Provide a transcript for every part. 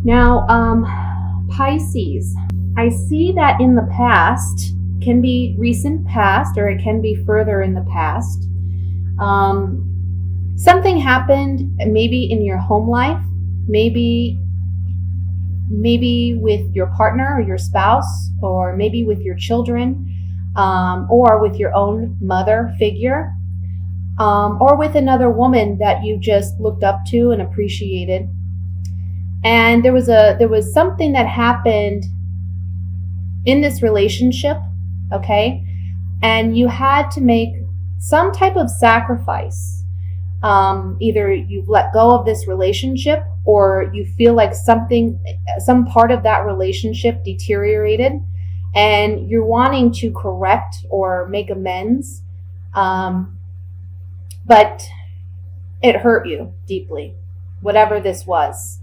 Now, Pisces, I see that in the past, can be recent past or it can be further in the past. Something happened maybe in your home life, maybe with your partner or your spouse, or maybe with your children, or with your own mother figure, or with another woman that you just looked up to and appreciated. And there was something that happened in this relationship, okay? And you had to make some type of sacrifice. Either you've let go of this relationship, or you feel like some part of that relationship deteriorated and you're wanting to correct or make amends. But it hurt you deeply, whatever this was.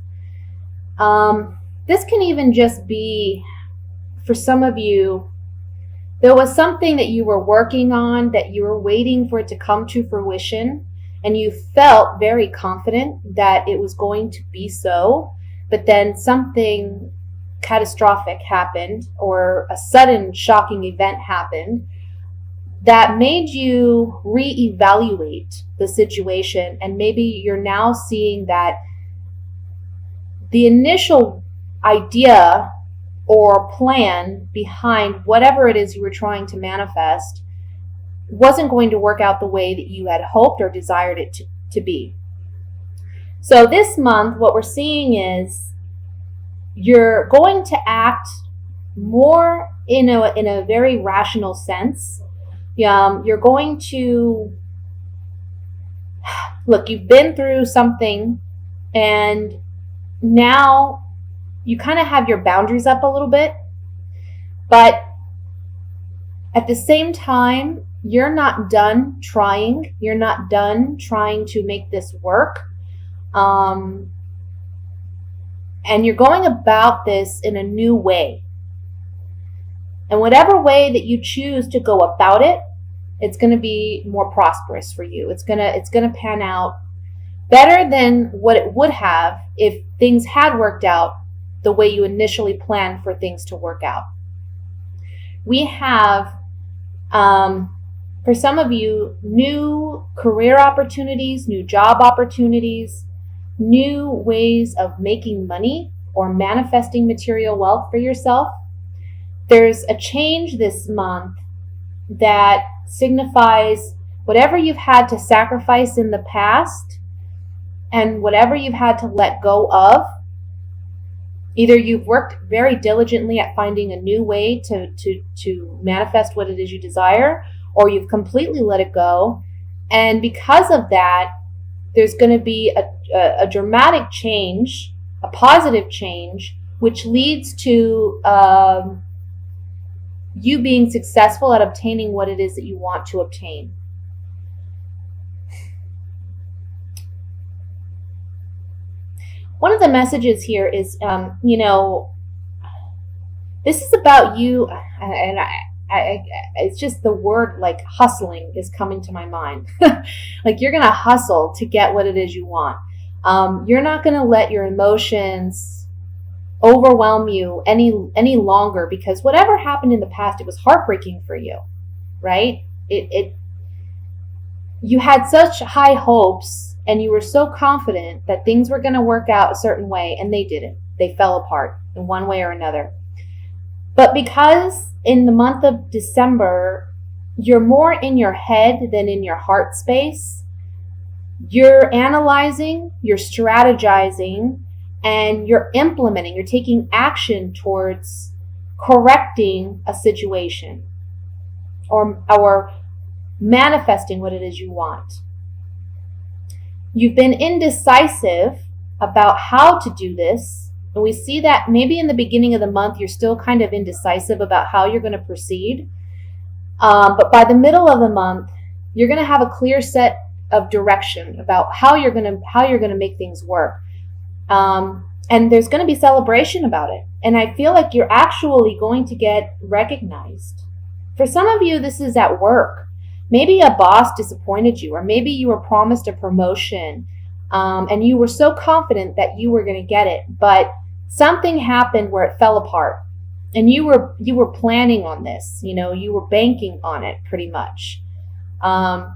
This can even just be, for some of you, there was something that you were working on, that you were waiting for it to come to fruition, and you felt very confident that it was going to be so, but then something catastrophic happened, or a sudden shocking event happened that made you reevaluate the situation. And maybe you're now seeing that the initial idea or plan behind whatever it is you were trying to manifest wasn't going to work out the way that you had hoped or desired it to be. So this month, what we're seeing is you're going to act more in a very rational sense. You're going to look, you've been through something, and now you kind of have your boundaries up a little bit, but at the same time, you're not done trying. You're not done trying to make this work. And you're going about this in a new way. And whatever way that you choose to go about it, it's going to be more prosperous for you. It's going to pan out better than what it would have if things had worked out the way you initially planned for things to work out. We have, for some of you, new career opportunities, new job opportunities, new ways of making money or manifesting material wealth for yourself. There's a change this month that signifies whatever you've had to sacrifice in the past and whatever you've had to let go of. Either you've worked very diligently at finding a new way to manifest what it is you desire, or you've completely let it go. And because of that, there's going to be a dramatic change, a positive change, which leads to you being successful at obtaining what it is that you want to obtain. One of the messages here is, this is about you, and it's just the word like hustling is coming to my mind. Like you're going to hustle to get what it is you want. You're not going to let your emotions overwhelm you any longer, because whatever happened in the past, it was heartbreaking for you, right? You had such high hopes and you were so confident that things were going to work out a certain way, and they didn't. They fell apart in one way or another. But because in the month of December, you're more in your head than in your heart space, you're analyzing, you're strategizing, and you're implementing, you're taking action towards correcting a situation or manifesting what it is you want. You've been indecisive about how to do this, and we see that maybe in the beginning of the month you're still kind of indecisive about how you're going to proceed, but by the middle of the month you're going to have a clear set of direction about how you're going to make things work, and there's going to be celebration about it, and I feel like you're actually going to get recognized. For some of you, this is at work. Maybe a boss disappointed you, or maybe you were promised a promotion, and you were so confident that you were going to get it, but something happened where it fell apart. And you were planning on this, you were banking on it pretty much. But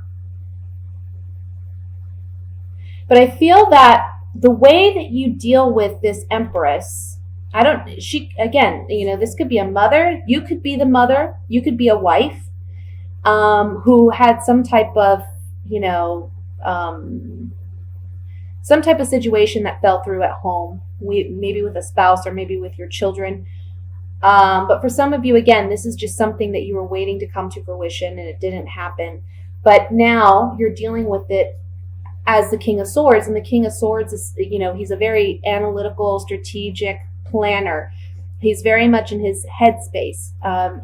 I feel that the way that you deal with this Empress, this could be a mother, you could be the mother, you could be a wife, who had some type of, some type of situation that fell through at home, maybe with a spouse or maybe with your children. But for some of you, again, this is just something that you were waiting to come to fruition and it didn't happen. But now you're dealing with it as the King of Swords. And the King of Swords is, he's a very analytical, strategic planner. He's very much in his headspace.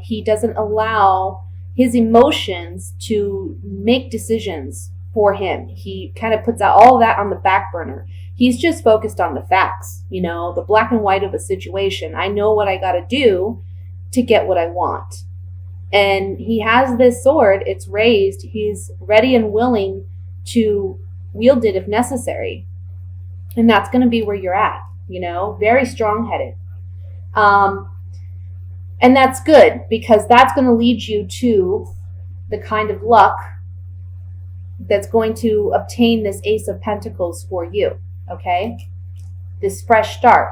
He doesn't allow his emotions to make decisions for him. He kind of puts out all of that on the back burner. He's just focused on the facts, the black and white of a situation. I know what I got to do to get what I want. And he has this sword, it's raised. He's ready and willing to wield it if necessary. And that's going to be where you're at, very strong-headed. And that's good, because that's going to lead you to the kind of luck that's going to obtain this Ace of Pentacles for you, okay? This fresh start.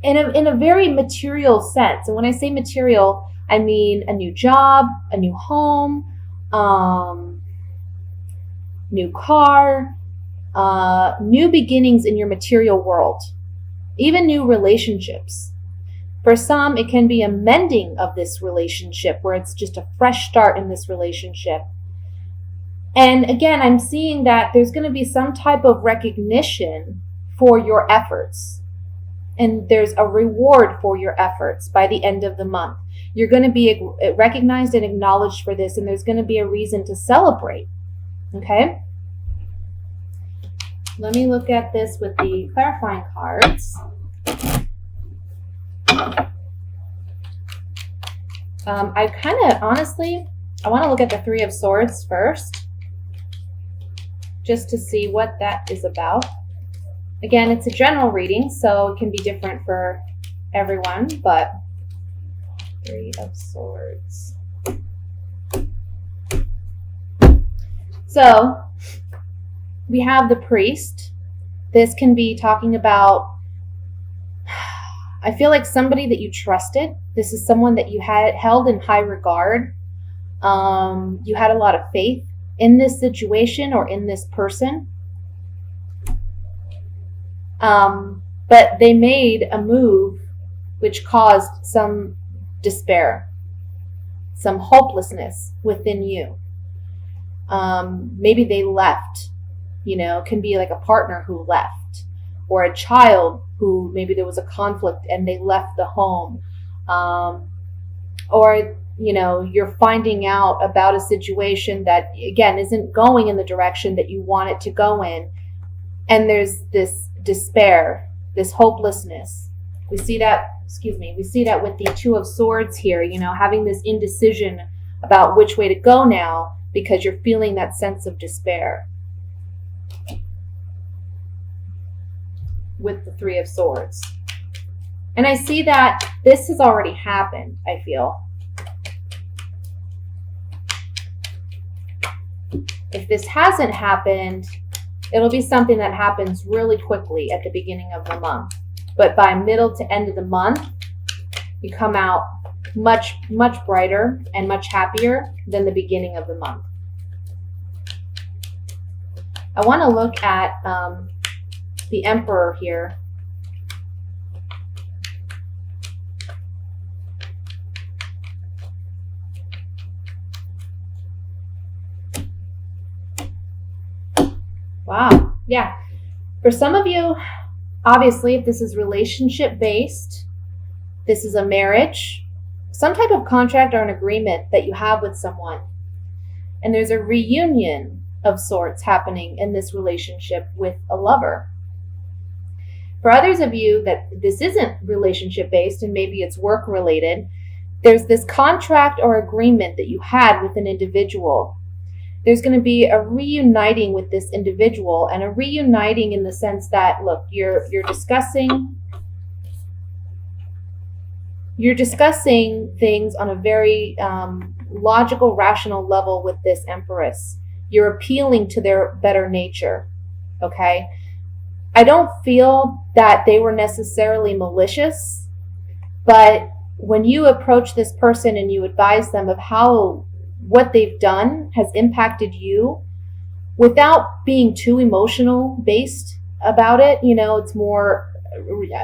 In a very material sense. And when I say material, I mean a new job, a new home, new car, new beginnings in your material world, even new relationships. For some, it can be a mending of this relationship where it's just a fresh start in this relationship. And again, I'm seeing that there's going to be some type of recognition for your efforts. And there's a reward for your efforts by the end of the month. You're going to be recognized and acknowledged for this, and there's going to be a reason to celebrate. Okay? Let me look at this with the clarifying cards. I want to look at the Three of Swords first, just to see what that is about. Again, it's a general reading, so it can be different for everyone, but Three of Swords. So, we have the Priest. This can be talking about, I feel like somebody that you trusted. This is someone that you had held in high regard. You had a lot of faith in this situation or in this person. But they made a move which caused some despair, some hopelessness within you. Maybe they left, can be like a partner who left, or a child who maybe there was a conflict and they left the home. Or, you're finding out about a situation that, again, isn't going in the direction that you want it to go in. And there's this despair, this hopelessness. We see that with the Two of Swords here, having this indecision about which way to go now because you're feeling that sense of despair. With the Three of Swords. And I see that this has already happened, I feel. If this hasn't happened, it'll be something that happens really quickly at the beginning of the month. But by middle to end of the month, you come out much, much brighter and much happier than the beginning of the month. I want to look at the Emperor here. Wow. Yeah. For some of you, obviously, if this is relationship based, this is a marriage, some type of contract or an agreement that you have with someone. And there's a reunion of sorts happening in this relationship with a lover. For others of you that this isn't relationship based and maybe it's work related, there's this contract or agreement that you had with an individual. There's going to be a reuniting with this individual, and a reuniting in the sense that, look, you're discussing you're discussing things on a very logical, rational level with this Empress. You're appealing to their better nature, okay? I don't feel that they were necessarily malicious, but when you approach this person and you advise them of how what they've done has impacted you without being too emotional based about it, it's more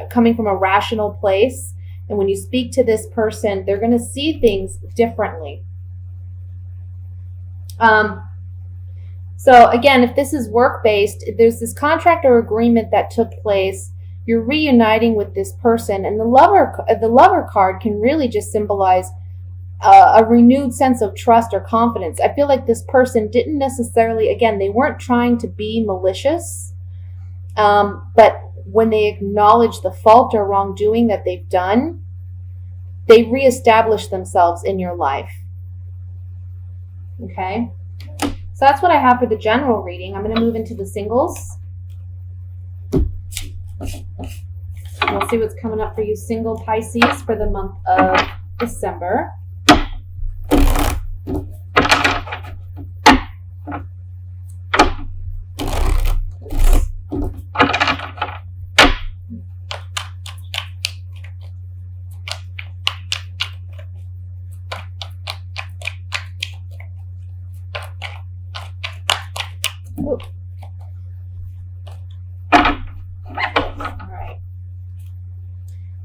coming from a rational place. And when you speak to this person, they're going to see things differently. So again, if this is work-based, there's this contract or agreement that took place. You're reuniting with this person, and the lover card can really just symbolize a renewed sense of trust or confidence. I feel like this person didn't necessarily, again, they weren't trying to be malicious, but when they acknowledge the fault or wrongdoing that they've done, they reestablish themselves in your life. Okay? So that's what I have for the general reading. I'm going to move into the singles. We'll see what's coming up for you single Pisces for the month of December. Ooh. All right.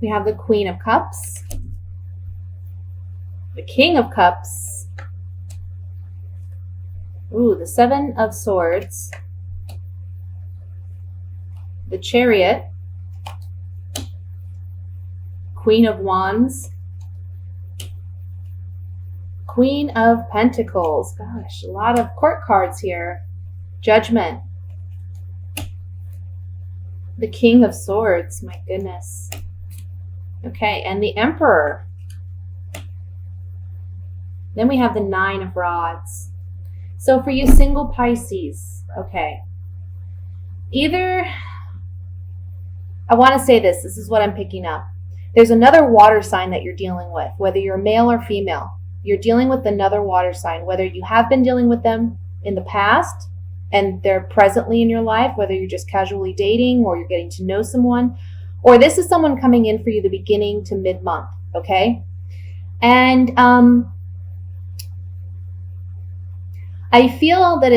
We have the Queen of Cups, the King of Cups, ooh, the Seven of Swords, the Chariot, Queen of Wands, Queen of Pentacles. Gosh, a lot of court cards here. Judgment. The King of Swords. My goodness. Okay, and the Emperor. Then we have the Nine of Rods. So for you single Pisces, okay. Either, I want to say this is what I'm picking up. There's another water sign that you're dealing with, whether you're male or female. You're dealing with another water sign, whether you have been dealing with them in the past and they're presently in your life, whether you're just casually dating or you're getting to know someone, or this is someone coming in for you the beginning to mid-month, okay? And I feel that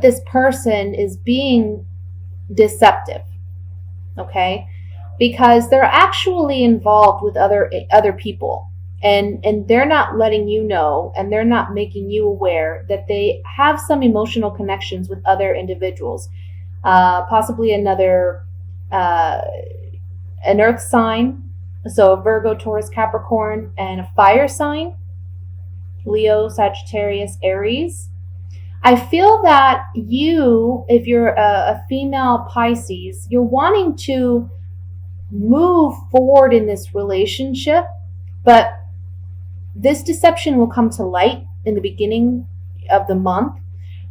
this person is being deceptive, okay? Because they're actually involved with other people. And they're not letting you know, and they're not making you aware that they have some emotional connections with other individuals. Possibly an earth sign, so a Virgo, Taurus, Capricorn, and a fire sign, Leo, Sagittarius, Aries. I feel that you, if you're a female Pisces, you're wanting to move forward in this relationship, but this deception will come to light in the beginning of the month.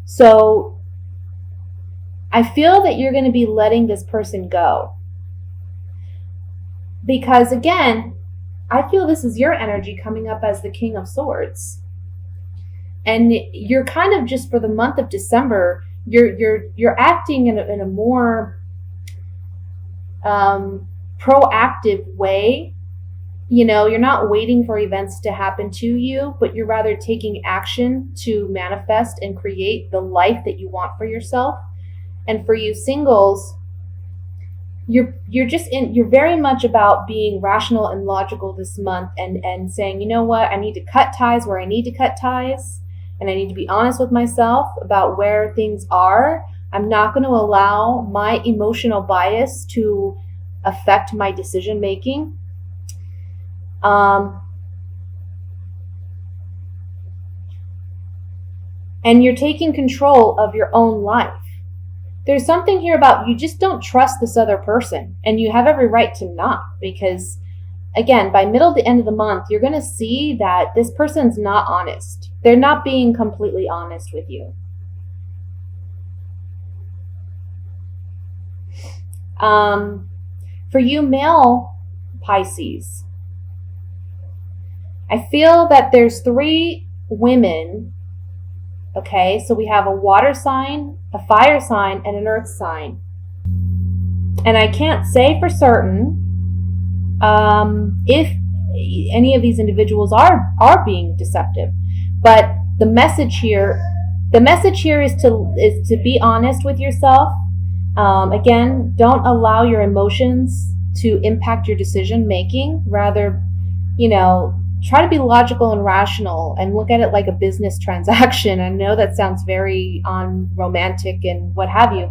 So I feel that you're going to be letting this person go. Because again, I feel this is your energy coming up as the King of Swords. And you're kind of just for the month of December, you're acting in a more proactive way. You're not waiting for events to happen to you, but you're rather taking action to manifest and create the life that you want for yourself. And for you singles, you're very much about being rational and logical this month and saying, you know what, I need to cut ties where I need to cut ties, and I need to be honest with myself about where things are. I'm not going to allow my emotional bias to affect my decision making. And you're taking control of your own life. There's something here about you just don't trust this other person, and you have every right to not, because again, by middle to end of the month, you're going to see that this person's not honest. They're not being completely honest with you. For you male Pisces, I feel that there's 3 women. Okay, so we have a water sign, a fire sign, and an earth sign. And I can't say for certain if any of these individuals are being deceptive, but the message here is to be honest with yourself. Again, don't allow your emotions to impact your decision making. Rather, try to be logical and rational and look at it like a business transaction. I know that sounds very unromantic and what have you,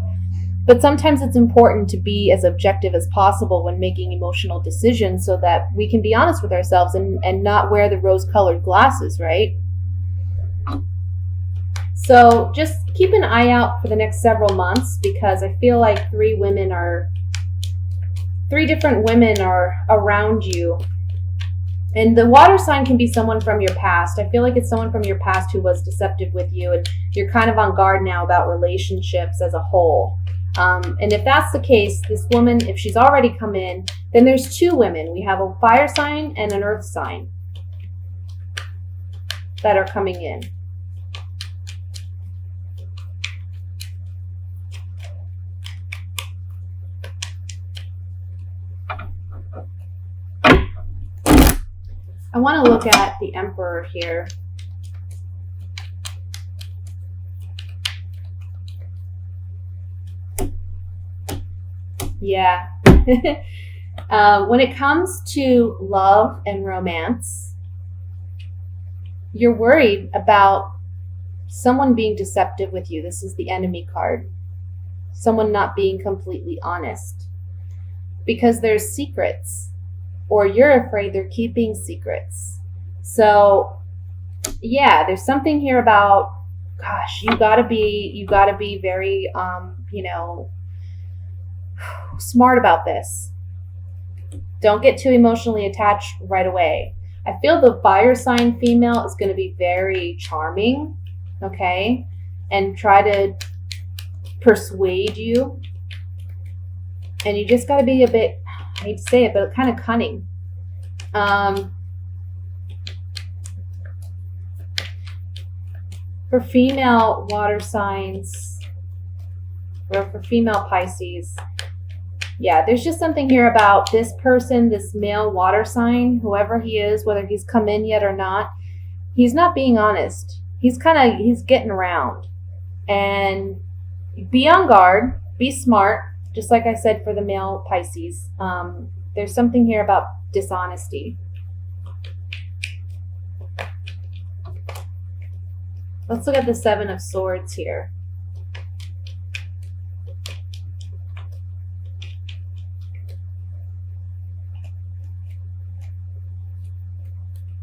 but sometimes it's important to be as objective as possible when making emotional decisions so that we can be honest with ourselves and not wear the rose-colored glasses, right? So just keep an eye out for the next several months, because I feel like 3 different women are around you. And the water sign can be someone from your past. I feel like it's someone from your past who was deceptive with you, and you're kind of on guard now about relationships as a whole. And if that's the case, this woman, if she's already come in, then there's 2 women. We have a fire sign and an earth sign that are coming in. I want to look at the Emperor here. Yeah. When it comes to love and romance, you're worried about someone being deceptive with you. This is the enemy card. Someone not being completely honest. Because there's secrets. Or you're afraid they're keeping secrets. So, yeah, there's something here about, gosh, you gotta be very, smart about this. Don't get too emotionally attached right away. I feel the fire sign female is going to be very charming, okay, and try to persuade you. And you just got to be a bit, I hate to say it, but kind of cunning. For female water signs, or for female Pisces, yeah, there's just something here about this person, this male water sign, whoever he is, whether he's come in yet or not, he's not being honest. He's getting around. And be on guard, be smart. Just like I said for the male Pisces, there's something here about dishonesty. Let's look at the 7 of Swords here.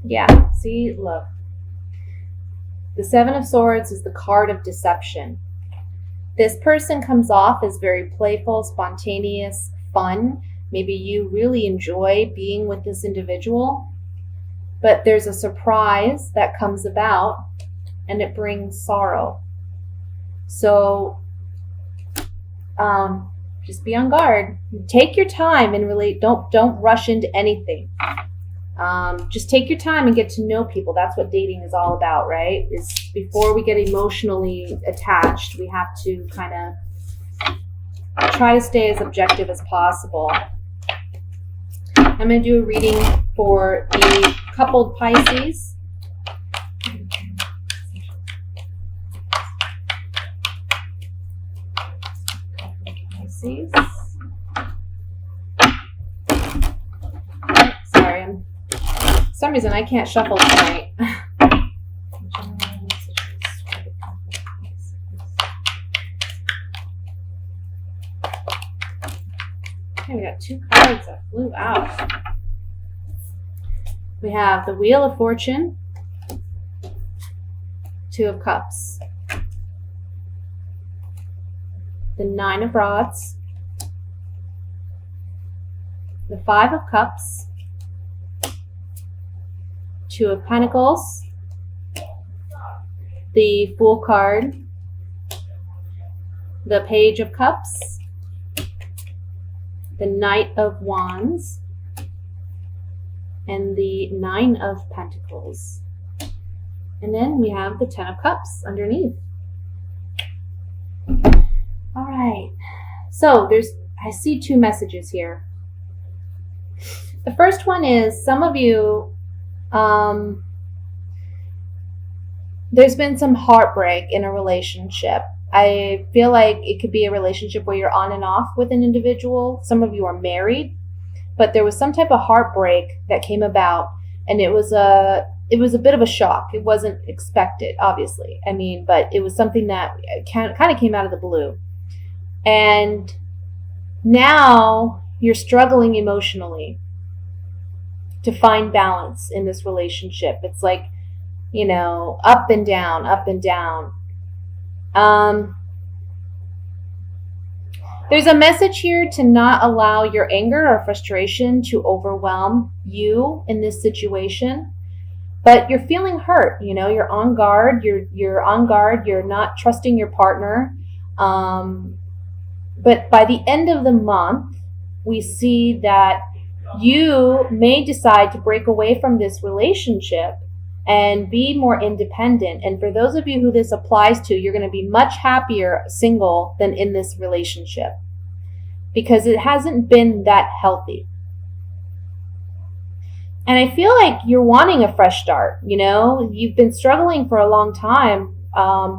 Yeah, see, look. The 7 of Swords is the card of deception. This person comes off as very playful, spontaneous, fun. Maybe you really enjoy being with this individual, but there's a surprise that comes about and it brings sorrow. So just be on guard. Take your time and relate. Don't rush into anything. Just take your time and get to know people. That's what dating is all about, right? Is before we get emotionally attached, we have to kind of try to stay as objective as possible. I'm going to do a reading for the coupled Pisces. Pisces. Sorry, for some reason I can't shuffle tonight. Okay, we got 2 cards that flew out. We have the Wheel of Fortune, 2 of Cups, the 9 of Rods, the 5 of Cups, 2 of Pentacles, the Fool card, the Page of Cups, the Knight of Wands, and the Nine of Pentacles. And then we have the Ten of Cups underneath. All right. So I see two messages here. The first one is some of you, there's been some heartbreak in a relationship. I feel like it could be a relationship where you're on and off with an individual. Some of you are married, but there was some type of heartbreak that came about, and it was a bit of a shock. It wasn't expected, obviously. I mean, but it was something that kind of came out of the blue. And now you're struggling emotionally to find balance in this relationship. It's like, up and down, up and down. There's a message here to not allow your anger or frustration to overwhelm you in this situation. But you're feeling hurt, you're on guard, you're on guard, you're not trusting your partner. But by the end of the month, we see that you may decide to break away from this relationship and be more independent. And for those of you who this applies to, you're going to be much happier single than in this relationship because it hasn't been that healthy. And I feel like you're wanting a fresh start. You've been struggling for a long time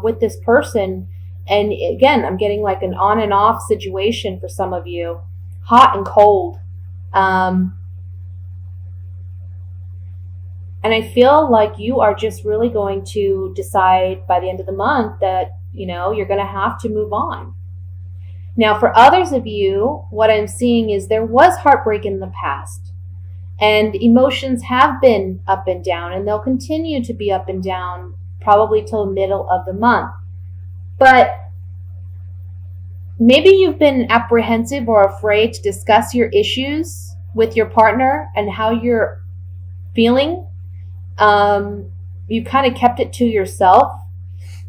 with this person. And again, I'm getting like an on and off situation for some of you, hot and cold. And I feel like you are just really going to decide by the end of the month that, you're going to have to move on. Now, for others of you, what I'm seeing is there was heartbreak in the past. And emotions have been up and down, and they'll continue to be up and down probably till the middle of the month. But maybe you've been apprehensive or afraid to discuss your issues with your partner and how you're feeling. You kind of kept it to yourself.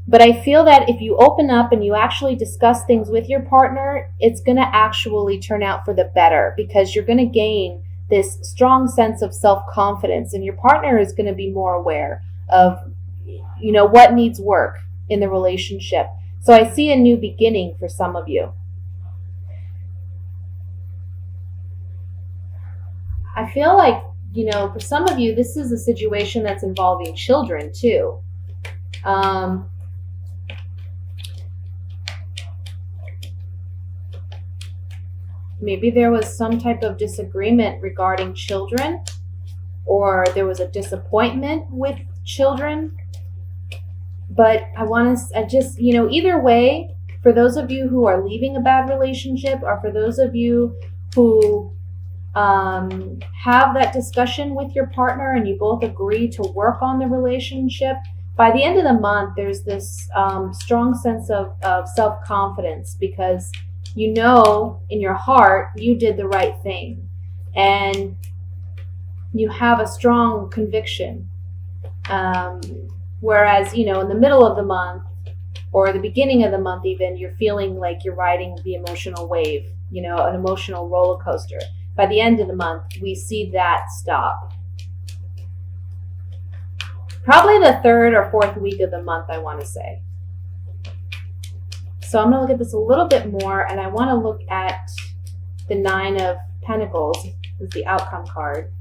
But I feel that if you open up and you actually discuss things with your partner, it's going to actually turn out for the better because you're going to gain this strong sense of self-confidence, and your partner is going to be more aware of, what needs work in the relationship. So I see a new beginning for some of you. I feel like, for some of you, this is a situation that's involving children too. Maybe there was some type of disagreement regarding children, or there was a disappointment with children. But either way, for those of you who are leaving a bad relationship, or for those of you who have that discussion with your partner and you both agree to work on the relationship, by the end of the month, there's this strong sense of self-confidence because in your heart, you did the right thing. And you have a strong conviction. Whereas, in the middle of the month or the beginning of the month even, you're feeling like you're riding the emotional wave, an emotional roller coaster. By the end of the month, we see that stop. Probably the third or fourth week of the month, I want to say. So I'm going to look at this a little bit more, and I want to look at the Nine of Pentacles as the outcome card.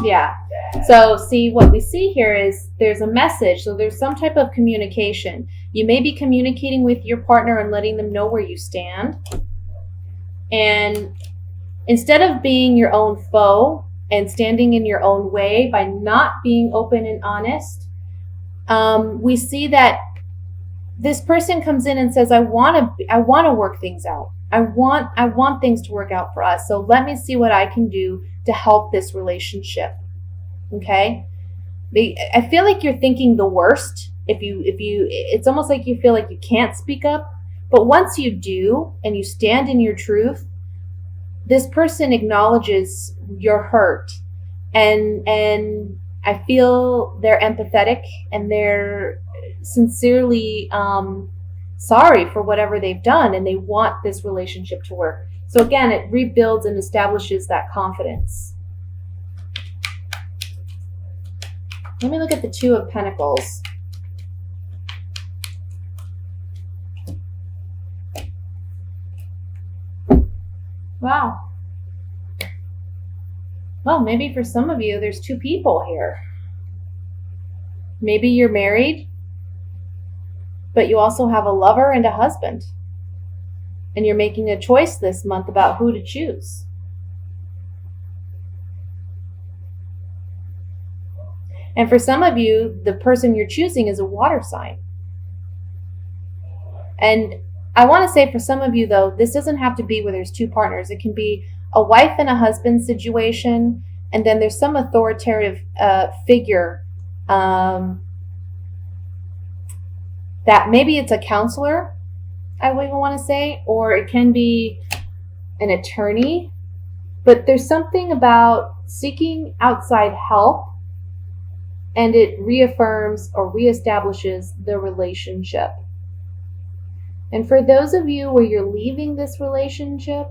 Yeah. So see, what we see here is there's a message. So there's some type of communication. You may be communicating with your partner and letting them know where you stand. And instead of being your own foe and standing in your own way by not being open and honest, we see that this person comes in and says, I want to work things out. I want things to work out for us. So let me see what I can do to help this relationship. Okay? I feel like you're thinking the worst. It's almost like you feel like you can't speak up. But once you do and you stand in your truth, this person acknowledges your hurt, and I feel they're empathetic and they're sincerely sorry for whatever they've done and they want this relationship to work. So again, it rebuilds and establishes that confidence. Let me look at the Two of Pentacles. Wow. Well, maybe for some of you, there's two people here. Maybe you're married, but you also have a lover and a husband. And you're making a choice this month about who to choose. And for some of you, the person you're choosing is a water sign. And I want to say for some of you, though, this doesn't have to be where there's two partners. It can be a wife and a husband situation, and then there's some authoritative figure that maybe it's a counselor, I would even want to say, or it can be an attorney. But there's something about seeking outside help, and it reaffirms or reestablishes the relationship. And for those of you where you're leaving this relationship,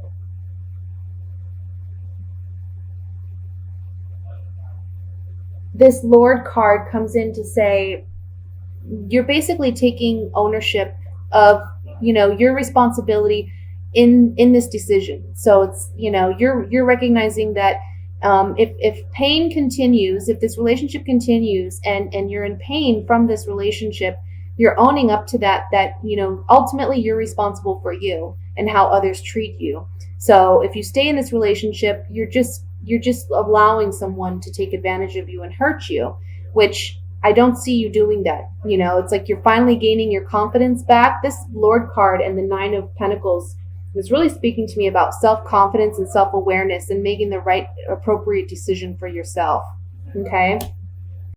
this Lord card comes in to say you're basically taking ownership of, your responsibility in this decision. So it's, you're recognizing that if pain continues, if this relationship continues and you're in pain from this relationship, you're owning up to that ultimately you're responsible for you and how others treat you. So if you stay in this relationship, you're just allowing someone to take advantage of you and hurt you, which I don't see you doing that. It's like you're finally gaining your confidence back. This Lord card and the Nine of Pentacles was really speaking to me about self-confidence and self-awareness and making the right appropriate decision for yourself. Okay?